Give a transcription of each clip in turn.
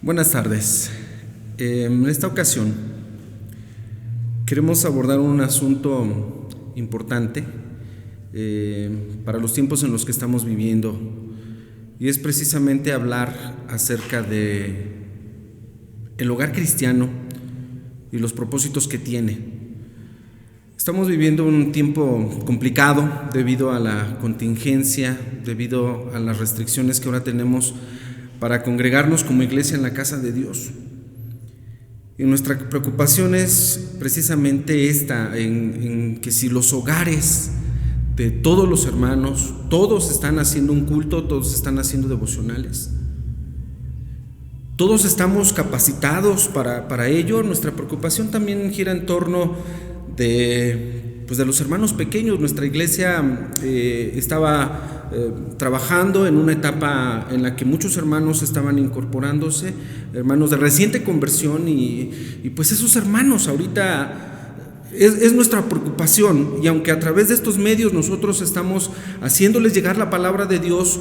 Buenas tardes. En esta ocasión queremos abordar un asunto importante para los tiempos en los que estamos viviendo, y es precisamente hablar acerca de el hogar cristiano y los propósitos que tiene. Estamos viviendo un tiempo complicado debido a la contingencia, debido a las restricciones que ahora tenemos para congregarnos como iglesia en la casa de Dios. Y nuestra preocupación es precisamente esta, en que si los hogares de todos los hermanos, todos están haciendo un culto, todos están haciendo devocionales, todos estamos capacitados para ello. Nuestra preocupación también gira en torno de los hermanos pequeños. Nuestra iglesia estaba trabajando en una etapa en la que muchos hermanos estaban incorporándose, hermanos de reciente conversión, y pues esos hermanos ahorita es nuestra preocupación. Y aunque a través de estos medios nosotros estamos haciéndoles llegar la palabra de Dios,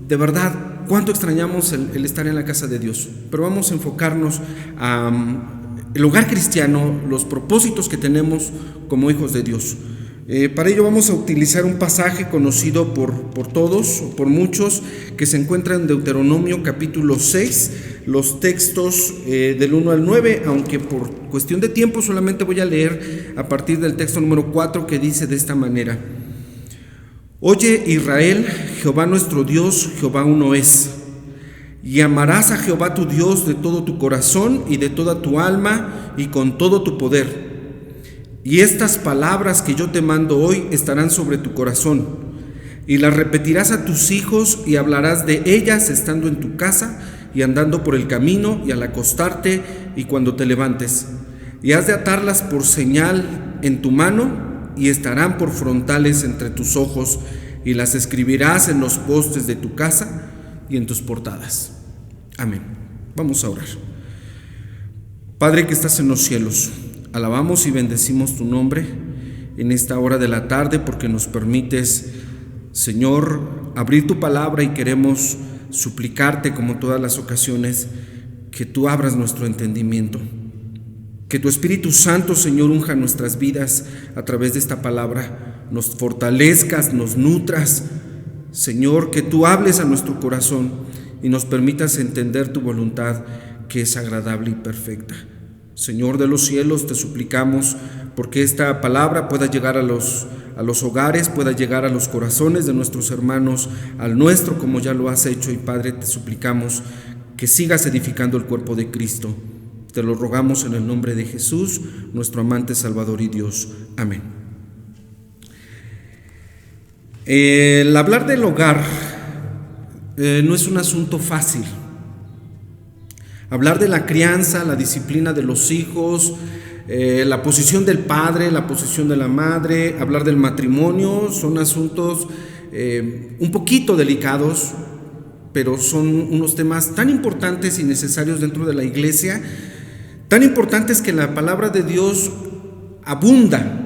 de verdad, cuánto extrañamos el estar en la casa de Dios. Pero vamos a enfocarnos el hogar cristiano, los propósitos que tenemos como hijos de Dios. Para ello vamos a utilizar un pasaje conocido por todos o por muchos, que se encuentra en Deuteronomio capítulo 6, los textos del 1 al 9, aunque por cuestión de tiempo solamente voy a leer a partir del texto número 4, que dice de esta manera: Oye Israel, Jehová nuestro Dios, Jehová uno es. Y amarás a Jehová tu Dios de todo tu corazón y de toda tu alma y con todo tu poder. Y estas palabras que yo te mando hoy estarán sobre tu corazón, y las repetirás a tus hijos y hablarás de ellas estando en tu casa y andando por el camino y al acostarte y cuando te levantes. Y has de atarlas por señal en tu mano y estarán por frontales entre tus ojos, y las escribirás en los postes de tu casa y en tus portadas. Amén. Vamos a orar. Padre que estás en los cielos, alabamos y bendecimos tu nombre en esta hora de la tarde, porque nos permites, Señor, abrir tu palabra, y queremos suplicarte, como todas las ocasiones, que tú abras nuestro entendimiento, que tu Espíritu Santo, Señor, unja nuestras vidas a través de esta palabra, nos fortalezcas, nos nutras, Señor, que tú hables a nuestro corazón y nos permitas entender tu voluntad, que es agradable y perfecta. Señor de los cielos, te suplicamos porque esta palabra pueda llegar a los hogares, pueda llegar a los corazones de nuestros hermanos, al nuestro, como ya lo has hecho. Y Padre, te suplicamos que sigas edificando el cuerpo de Cristo. Te lo rogamos en el nombre de Jesús, nuestro amante Salvador y Dios. Amén. El hablar del hogar no es un asunto fácil. Hablar de la crianza, la disciplina de los hijos, la posición del padre, la posición de la madre, hablar del matrimonio, son asuntos un poquito delicados, pero son unos temas tan importantes y necesarios dentro de la iglesia, tan importantes que la palabra de Dios abunda,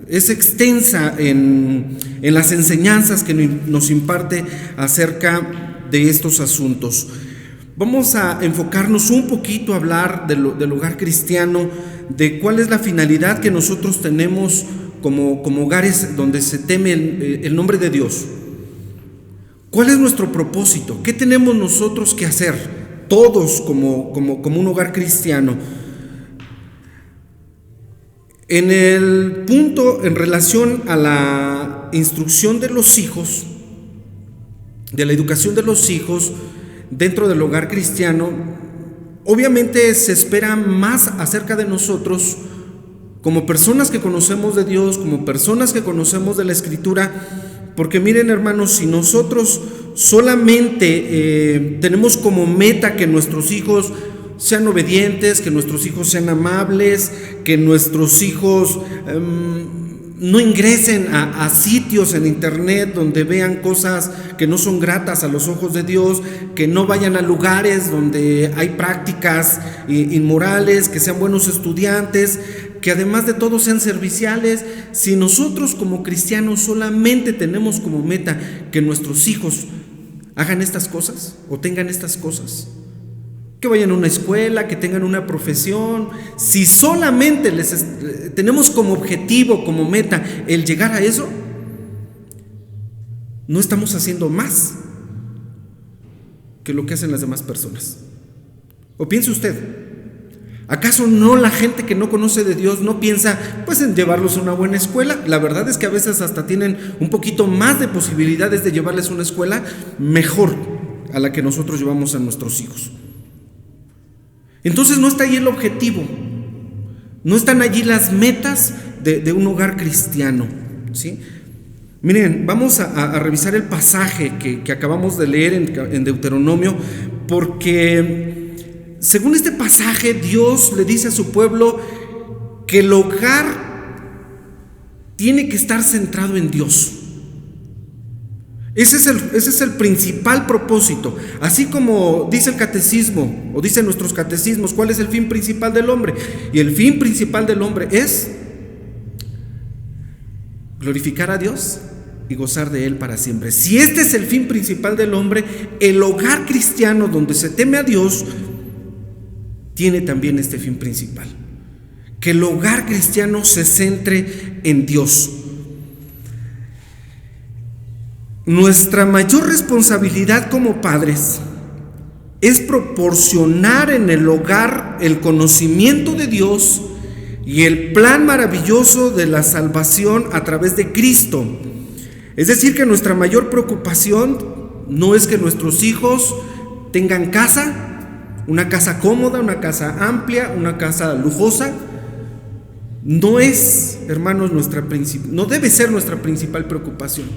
es extensa en las enseñanzas que nos imparte acerca de estos asuntos. Vamos a enfocarnos un poquito a hablar del hogar cristiano, de cuál es la finalidad que nosotros tenemos como hogares donde se teme el nombre de Dios. ¿Cuál es nuestro propósito? ¿Qué tenemos nosotros que hacer, todos como un hogar cristiano? En el punto en relación a la instrucción de los hijos, de la educación de los hijos dentro del hogar cristiano, obviamente se espera más acerca de nosotros como personas que conocemos de Dios, como personas que conocemos de la Escritura, porque miren, hermanos, si nosotros solamente tenemos como meta que nuestros hijos sean obedientes, que nuestros hijos sean amables, que nuestros hijos no ingresen a sitios en internet donde vean cosas que no son gratas a los ojos de Dios, que no vayan a lugares donde hay prácticas inmorales, que sean buenos estudiantes, que además de todo sean serviciales. Si nosotros como cristianos solamente tenemos como meta que nuestros hijos hagan estas cosas o tengan estas cosas, que vayan a una escuela, que tengan una profesión. Si solamente tenemos como objetivo, como meta, el llegar a eso, no estamos haciendo más que lo que hacen las demás personas. ¿O piense usted? ¿Acaso no la gente que no conoce de Dios no piensa pues en llevarlos a una buena escuela? La verdad es que a veces hasta tienen un poquito más de posibilidades de llevarles a una escuela mejor a la que nosotros llevamos a nuestros hijos. Entonces no está ahí el objetivo, no están allí las metas de un hogar cristiano, ¿sí? Miren, vamos a revisar el pasaje que acabamos de leer en Deuteronomio, porque según este pasaje Dios le dice a su pueblo que el hogar tiene que estar centrado en Dios. Ese es el principal propósito. Así como dice el catecismo, o dicen nuestros catecismos, ¿cuál es el fin principal del hombre? Y el fin principal del hombre es glorificar a Dios y gozar de Él para siempre. Si este es el fin principal del hombre, el hogar cristiano donde se teme a Dios tiene también este fin principal: que el hogar cristiano se centre en Dios. Nuestra mayor responsabilidad como padres es proporcionar en el hogar el conocimiento de Dios y el plan maravilloso de la salvación a través de Cristo. Es decir, que nuestra mayor preocupación no es que nuestros hijos tengan casa, una casa cómoda, una casa amplia, una casa lujosa. No es, hermanos, no debe ser nuestra principal preocupación.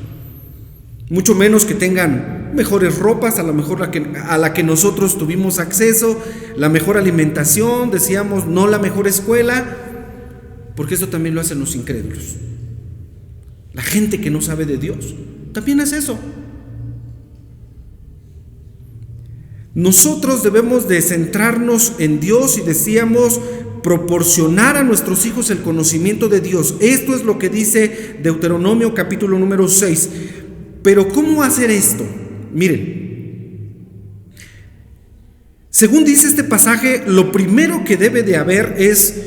Mucho menos que tengan mejores ropas, a lo mejor a la que nosotros tuvimos acceso, la mejor alimentación, decíamos, no la mejor escuela, porque eso también lo hacen los incrédulos. La gente que no sabe de Dios también hace eso. Nosotros debemos de centrarnos en Dios y decíamos proporcionar a nuestros hijos el conocimiento de Dios. Esto es lo que dice Deuteronomio capítulo número 6. Pero ¿cómo hacer esto? Miren, según dice este pasaje, lo primero que debe de haber es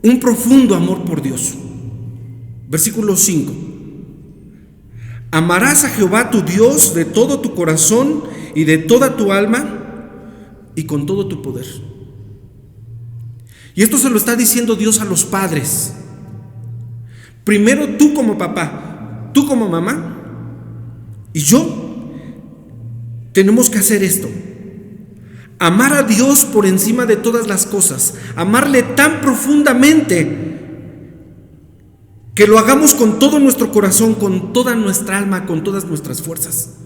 un profundo amor por Dios. Versículo 5. Amarás a Jehová tu Dios de todo tu corazón y de toda tu alma y con todo tu poder. Y esto se lo está diciendo Dios a los padres. Primero tú como papá, tú como mamá y yo tenemos que hacer esto: amar a Dios por encima de todas las cosas, amarle tan profundamente que lo hagamos con todo nuestro corazón, con toda nuestra alma, con todas nuestras fuerzas.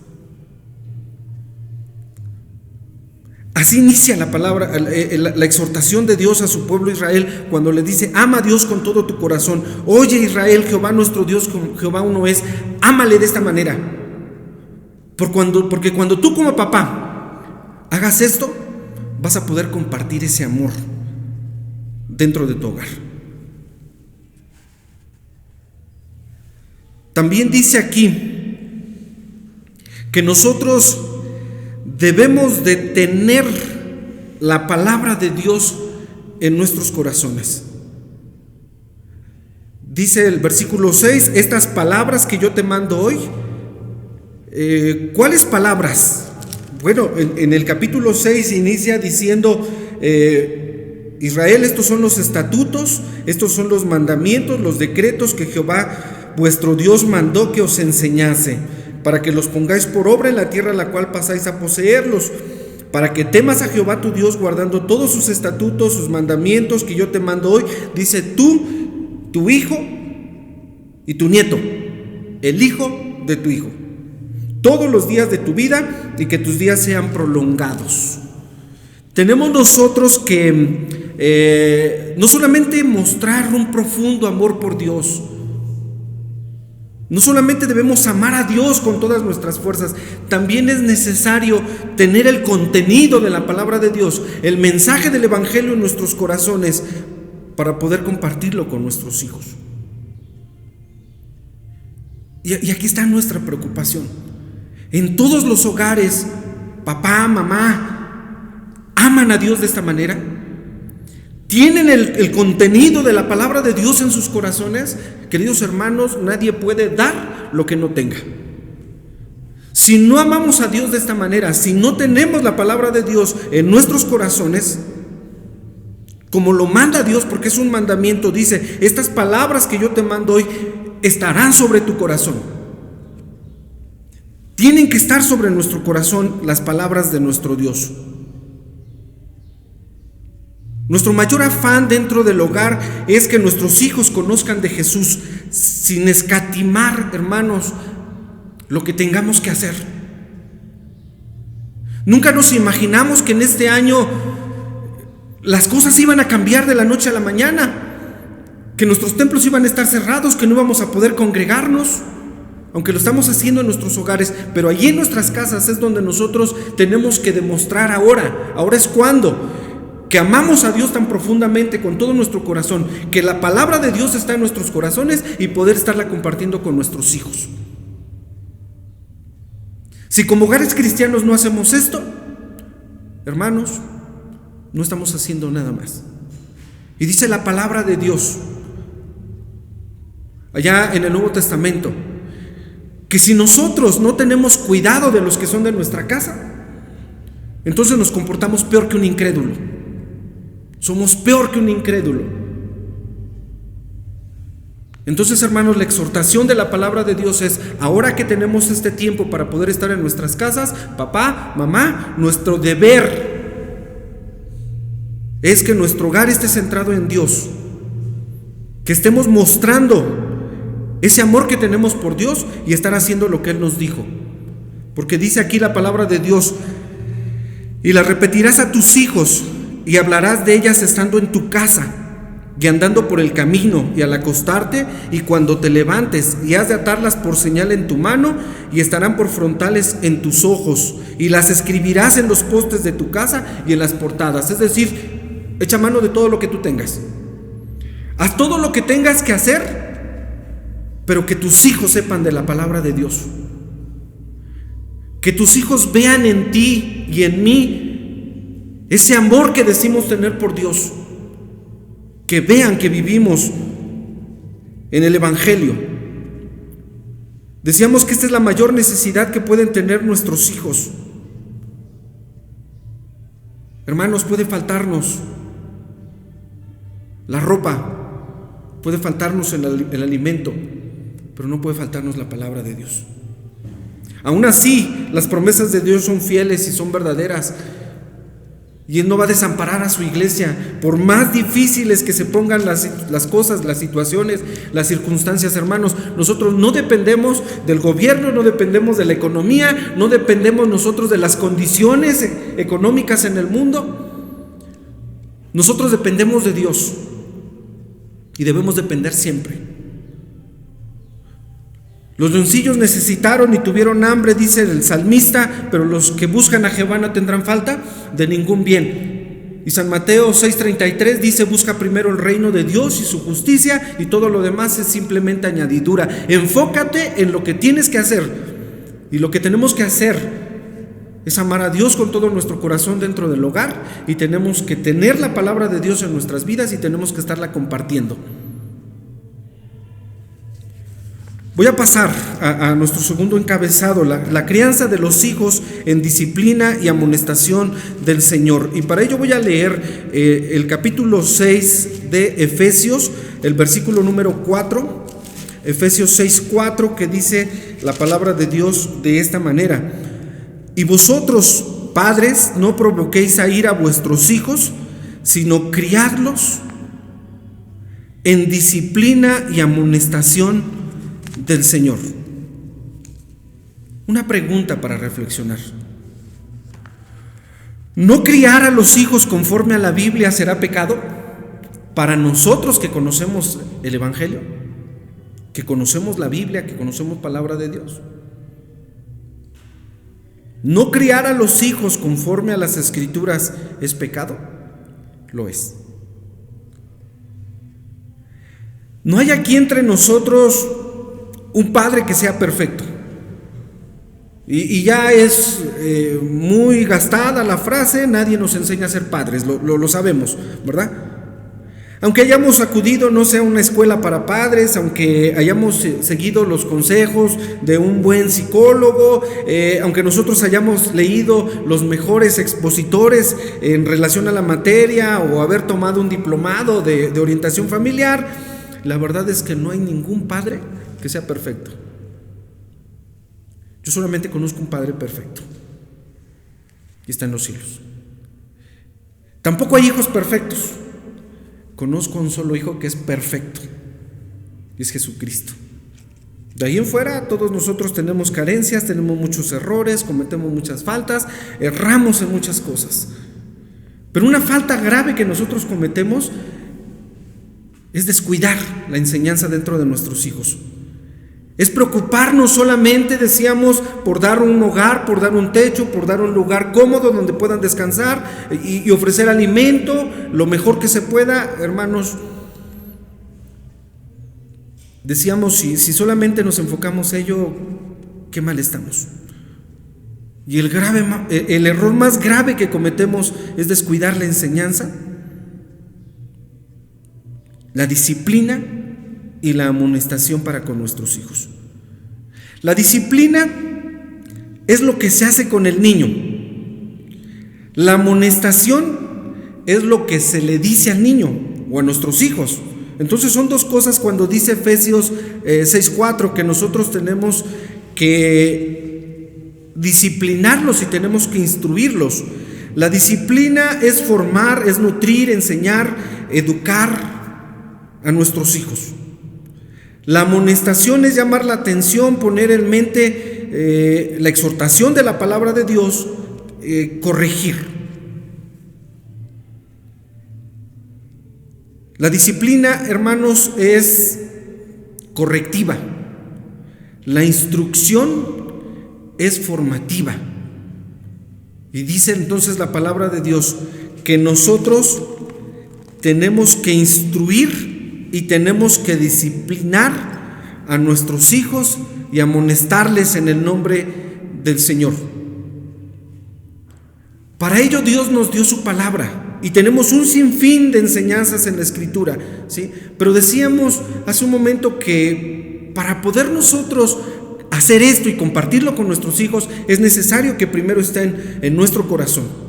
Así inicia la palabra, la exhortación de Dios a su pueblo Israel cuando le dice: ama a Dios con todo tu corazón. Oye Israel, Jehová nuestro Dios, Jehová uno es. Ámale de esta manera. Porque cuando tú como papá hagas esto, vas a poder compartir ese amor dentro de tu hogar. También dice aquí que nosotros debemos de tener la palabra de Dios en nuestros corazones. Dice el versículo 6, estas palabras que yo te mando hoy. ¿Cuáles palabras? Bueno, en el capítulo 6 inicia diciendo: Israel, estos son los estatutos, estos son los mandamientos, los decretos que Jehová vuestro Dios mandó que os enseñase, para que los pongáis por obra en la tierra a la cual pasáis a poseerlos, para que temas a Jehová tu Dios guardando todos sus estatutos, sus mandamientos que yo te mando hoy. Dice: tú, tu hijo y tu nieto, el hijo de tu hijo, todos los días de tu vida, y que tus días sean prolongados. Tenemos nosotros que no solamente mostrar un profundo amor por Dios, no solamente debemos amar a Dios con todas nuestras fuerzas, también es necesario tener el contenido de la palabra de Dios, el mensaje del evangelio en nuestros corazones, para poder compartirlo con nuestros hijos. Y aquí está nuestra preocupación. En todos los hogares, papá, mamá, ¿Aman a Dios de esta manera? ¿Tienen el contenido de la palabra de Dios en sus corazones? Queridos hermanos, nadie puede dar lo que no tenga. Si no amamos a Dios de esta manera, si no tenemos la palabra de Dios en nuestros corazones, como lo manda Dios, porque es un mandamiento, dice: estas palabras que yo te mando hoy estarán sobre tu corazón. Tienen que estar sobre nuestro corazón las palabras de nuestro Dios. Nuestro mayor afán dentro del hogar es que nuestros hijos conozcan de Jesús, sin escatimar, hermanos, lo que tengamos que hacer. Nunca nos imaginamos que en este año las cosas iban a cambiar de la noche a la mañana, que nuestros templos iban a estar cerrados, que no íbamos a poder congregarnos, aunque lo estamos haciendo en nuestros hogares, pero allí en nuestras casas es donde nosotros tenemos que demostrar ahora es cuando, que amamos a Dios tan profundamente con todo nuestro corazón, que la palabra de Dios está en nuestros corazones y poder estarla compartiendo con nuestros hijos. Si como hogares cristianos no hacemos esto, hermanos, no estamos haciendo nada más. Y dice la palabra de Dios, allá en el Nuevo Testamento, que si nosotros no tenemos cuidado de los que son de nuestra casa, entonces nos comportamos peor que un incrédulo. Somos peor que un incrédulo. Entonces, hermanos, la exhortación de la palabra de Dios es: ahora que tenemos este tiempo para poder estar en nuestras casas, papá, mamá, nuestro deber es que nuestro hogar esté centrado en Dios, que estemos mostrando ese amor que tenemos por Dios y estar haciendo lo que Él nos dijo. Porque dice aquí la palabra de Dios: y la repetirás a tus hijos y hablarás de ellas estando en tu casa y andando por el camino y al acostarte y cuando te levantes, y has de atarlas por señal en tu mano y estarán por frontales en tus ojos, y las escribirás en los postes de tu casa y en las portadas. Es decir, echa mano de todo lo que tú tengas. Haz todo lo que tengas que hacer, pero que tus hijos sepan de la palabra de Dios. Que tus hijos vean en ti y en mí ese amor que decimos tener por Dios. Que vean que vivimos en el Evangelio. Decíamos que esta es la mayor necesidad que pueden tener nuestros hijos. Hermanos, puede faltarnos la ropa, puede faltarnos el alimento, pero no puede faltarnos la palabra de Dios. Aún así, las promesas de Dios son fieles y son verdaderas. Y Él no va a desamparar a su iglesia, por más difíciles que se pongan las cosas, las situaciones, las circunstancias, hermanos. Nosotros no dependemos del gobierno, no dependemos de la economía, no dependemos nosotros de las condiciones económicas en el mundo. Nosotros dependemos de Dios y debemos depender siempre. Los leoncillos necesitaron y tuvieron hambre, dice el salmista, pero los que buscan a Jehová no tendrán falta de ningún bien. Y San Mateo 6:33 dice: busca primero el reino de Dios y su justicia, y todo lo demás es simplemente añadidura. Enfócate en lo que tienes que hacer, y lo que tenemos que hacer es amar a Dios con todo nuestro corazón dentro del hogar, y tenemos que tener la palabra de Dios en nuestras vidas y tenemos que estarla compartiendo. Voy a pasar a nuestro segundo encabezado, la crianza de los hijos en disciplina y amonestación del Señor. Y para ello voy a leer el capítulo 6 de Efesios, el versículo número 4, Efesios 6:4, que dice la palabra de Dios de esta manera: y vosotros, padres, no provoquéis a ira a vuestros hijos, sino criadlos en disciplina y amonestación del Señor. Una pregunta para reflexionar: ¿no criar a los hijos conforme a la Biblia será pecado para nosotros que conocemos el Evangelio, que conocemos la Biblia, que conocemos palabra de Dios? ¿No criar a los hijos conforme a las Escrituras es pecado? Lo es. No hay aquí entre nosotros un padre que sea perfecto. Y ya es muy gastada la frase, nadie nos enseña a ser padres, lo sabemos, ¿verdad? Aunque hayamos acudido, no sé, a una escuela para padres, aunque hayamos seguido los consejos de un buen psicólogo, aunque nosotros hayamos leído los mejores expositores en relación a la materia o haber tomado un diplomado de orientación familiar, la verdad es que no hay ningún padre que sea perfecto. Yo solamente conozco un padre perfecto y está en los cielos. Tampoco hay hijos perfectos. Conozco a un solo hijo que es perfecto, y es Jesucristo. De ahí en fuera, todos nosotros tenemos carencias, tenemos muchos errores, cometemos muchas faltas, erramos en muchas cosas. Pero una falta grave que nosotros cometemos es descuidar la enseñanza dentro de nuestros hijos. Es preocuparnos solamente, decíamos, por dar un hogar, por dar un techo, por dar un lugar cómodo donde puedan descansar y ofrecer alimento, lo mejor que se pueda. Hermanos, decíamos, si solamente nos enfocamos en ello, qué mal estamos. Y el error más grave que cometemos es descuidar la enseñanza, la disciplina y la amonestación para con nuestros hijos. La disciplina es lo que se hace con el niño. La amonestación es lo que se le dice al niño o a nuestros hijos. Entonces son dos cosas cuando dice Efesios 6:4 que nosotros tenemos que disciplinarlos y tenemos que instruirlos. La disciplina es formar, es nutrir, enseñar, educar a nuestros hijos. La amonestación es llamar la atención, poner en mente la exhortación de la palabra de Dios, corregir. La disciplina, hermanos, es correctiva. La instrucción es formativa. Y dice entonces la palabra de Dios que nosotros tenemos que instruir y tenemos que disciplinar a nuestros hijos y amonestarles en el nombre del Señor. Para ello Dios nos dio su palabra y tenemos un sinfín de enseñanzas en la Escritura, ¿sí? Pero decíamos hace un momento que para poder nosotros hacer esto y compartirlo con nuestros hijos es necesario que primero estén en nuestro corazón.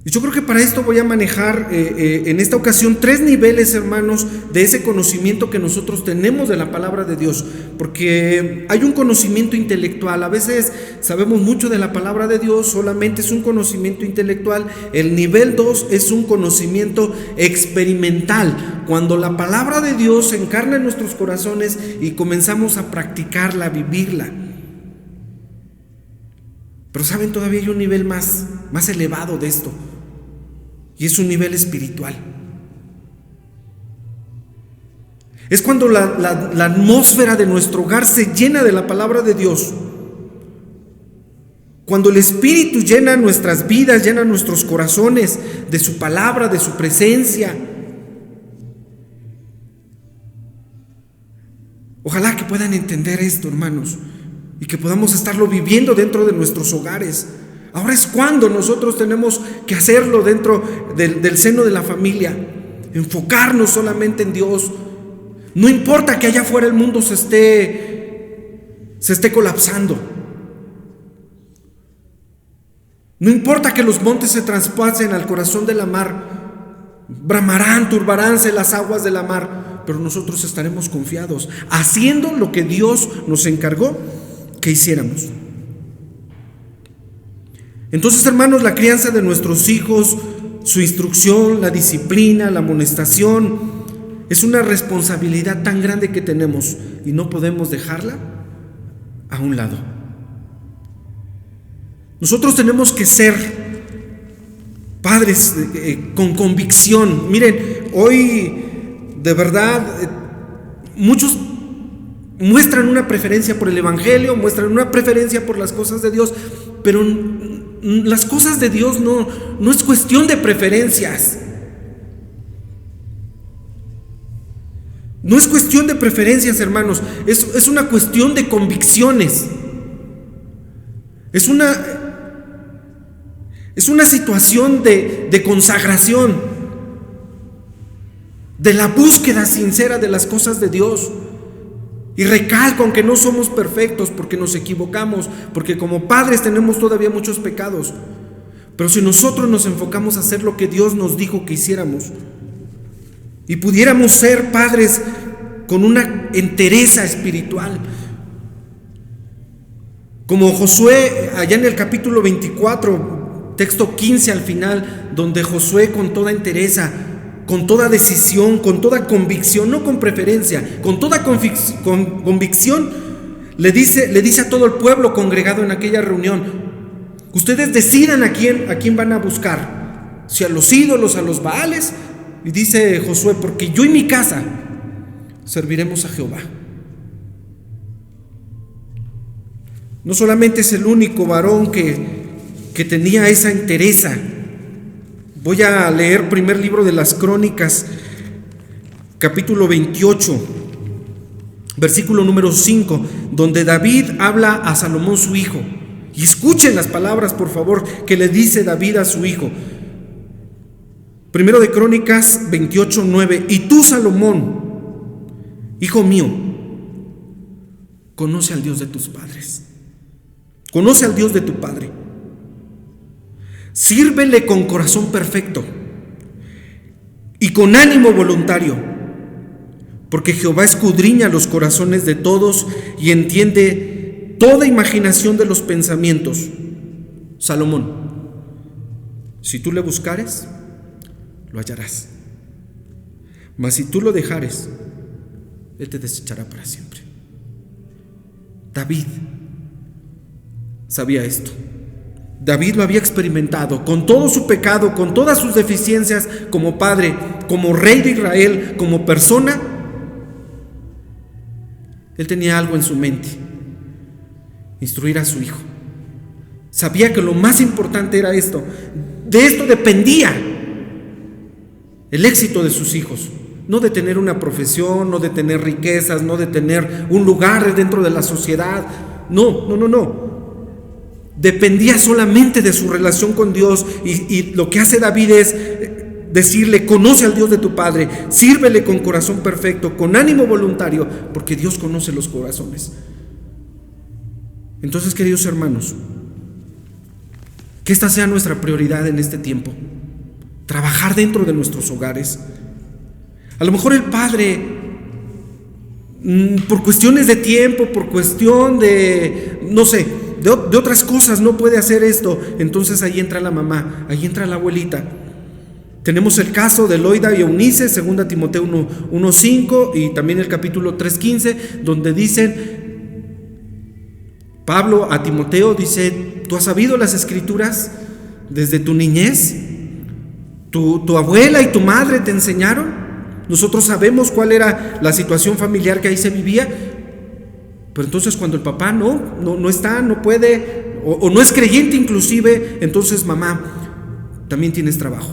Y yo creo que para esto voy a manejar en esta ocasión 3 niveles, hermanos, de ese conocimiento que nosotros tenemos de la palabra de Dios. Porque hay un conocimiento intelectual. A veces sabemos mucho de la palabra de Dios, solamente es un conocimiento intelectual. El nivel 2 es un conocimiento experimental. Cuando la palabra de Dios se encarna en nuestros corazones y comenzamos a practicarla, a vivirla. Pero saben, todavía hay un nivel más elevado de esto. Y es un nivel espiritual. Es cuando la atmósfera de nuestro hogar se llena de la palabra de Dios. Cuando el Espíritu llena nuestras vidas, llena nuestros corazones de su palabra, de su presencia. Ojalá que puedan entender esto, hermanos, y que podamos estarlo viviendo dentro de nuestros hogares. Ahora es cuando nosotros tenemos que hacerlo dentro del seno de la familia, enfocarnos solamente en Dios. No importa que allá afuera el mundo se esté colapsando. No importa que los montes se traspasen al corazón de la mar, bramarán, turbaránse las aguas de la mar, pero nosotros estaremos confiados, haciendo lo que Dios nos encargó que hiciéramos. Entonces, hermanos, la crianza de nuestros hijos, su instrucción, la disciplina, la amonestación, es una responsabilidad tan grande que tenemos y no podemos dejarla a un lado. Nosotros tenemos que ser padres con convicción. Miren, hoy de verdad muchos muestran una preferencia por el Evangelio, muestran una preferencia por las cosas de Dios, pero las cosas de Dios no es cuestión de preferencias. No es cuestión de preferencias, hermanos, es una cuestión de convicciones. Es una situación de consagración, de la búsqueda sincera de las cosas de Dios. Y recalco, aunque no somos perfectos, porque nos equivocamos, porque como padres tenemos todavía muchos pecados, pero si nosotros nos enfocamos a hacer lo que Dios nos dijo que hiciéramos y pudiéramos ser padres con una entereza espiritual, como Josué allá en el capítulo 24, texto 15 al final, donde Josué con toda entereza, con toda decisión, con toda convicción, no con preferencia, con toda convicción, le dice a todo el pueblo congregado en aquella reunión: ustedes decidan a quién van a buscar, si a los ídolos, a los baales. Y dice Josué: porque yo y mi casa serviremos a Jehová. No solamente es el único varón que tenía esa entereza. Voy a leer primer libro de las Crónicas, capítulo 28, versículo número 5, donde David habla a Salomón su hijo. Y escuchen las palabras, por favor, que le dice David a su hijo. Primero de Crónicas 28, 9. Y tú, Salomón, hijo mío, conoce al Dios de tus padres. Conoce al Dios de tu padre. Sírvele con corazón perfecto y con ánimo voluntario, porque Jehová escudriña los corazones de todos y entiende toda imaginación de los pensamientos. Salomón, si tú le buscares, lo hallarás, mas si tú lo dejares, él te desechará para siempre. David sabía esto. David lo había experimentado con todo su pecado, con todas sus deficiencias, como padre, como rey de Israel, como persona. Él tenía algo en su mente: instruir a su hijo. Sabía que lo más importante era esto. De esto dependía el éxito de sus hijos. No de tener una profesión, no de tener riquezas, no de tener un lugar dentro de la sociedad. No. Dependía solamente de su relación con Dios, y lo que hace David es decirle: conoce al Dios de tu padre, sírvele con corazón perfecto, con ánimo voluntario, porque Dios conoce los corazones. Entonces, queridos hermanos, que esta sea nuestra prioridad en este tiempo: trabajar dentro de nuestros hogares. A lo mejor el padre, por cuestiones de tiempo, por cuestión de, no sé, de otras cosas, no puede hacer esto. Entonces ahí entra la mamá, ahí entra la abuelita. Tenemos el caso de Loida y Eunice, 2 Timoteo 1:5, y también el capítulo 3:15, donde dicen, Pablo a Timoteo dice: tú has sabido las escrituras desde tu niñez, tu abuela y tu madre te enseñaron. Nosotros sabemos cuál era la situación familiar que ahí se vivía. Pero entonces cuando el papá no está, no puede, o no es creyente inclusive, entonces mamá, también tienes trabajo,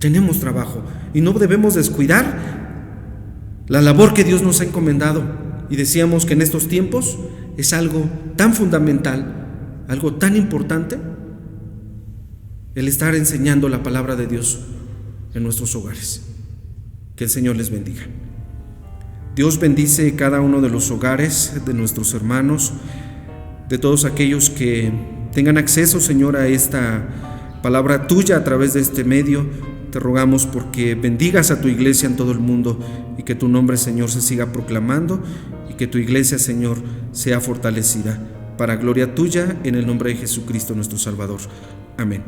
tenemos trabajo, y no debemos descuidar la labor que Dios nos ha encomendado. Y decíamos que en estos tiempos es algo tan fundamental, algo tan importante, el estar enseñando la palabra de Dios en nuestros hogares. Que el Señor les bendiga. Dios bendice cada uno de los hogares de nuestros hermanos, de todos aquellos que tengan acceso, Señor, a esta palabra tuya a través de este medio. Te rogamos porque bendigas a tu iglesia en todo el mundo y que tu nombre, Señor, se siga proclamando y que tu iglesia, Señor, sea fortalecida para gloria tuya, en el nombre de Jesucristo nuestro Salvador. Amén.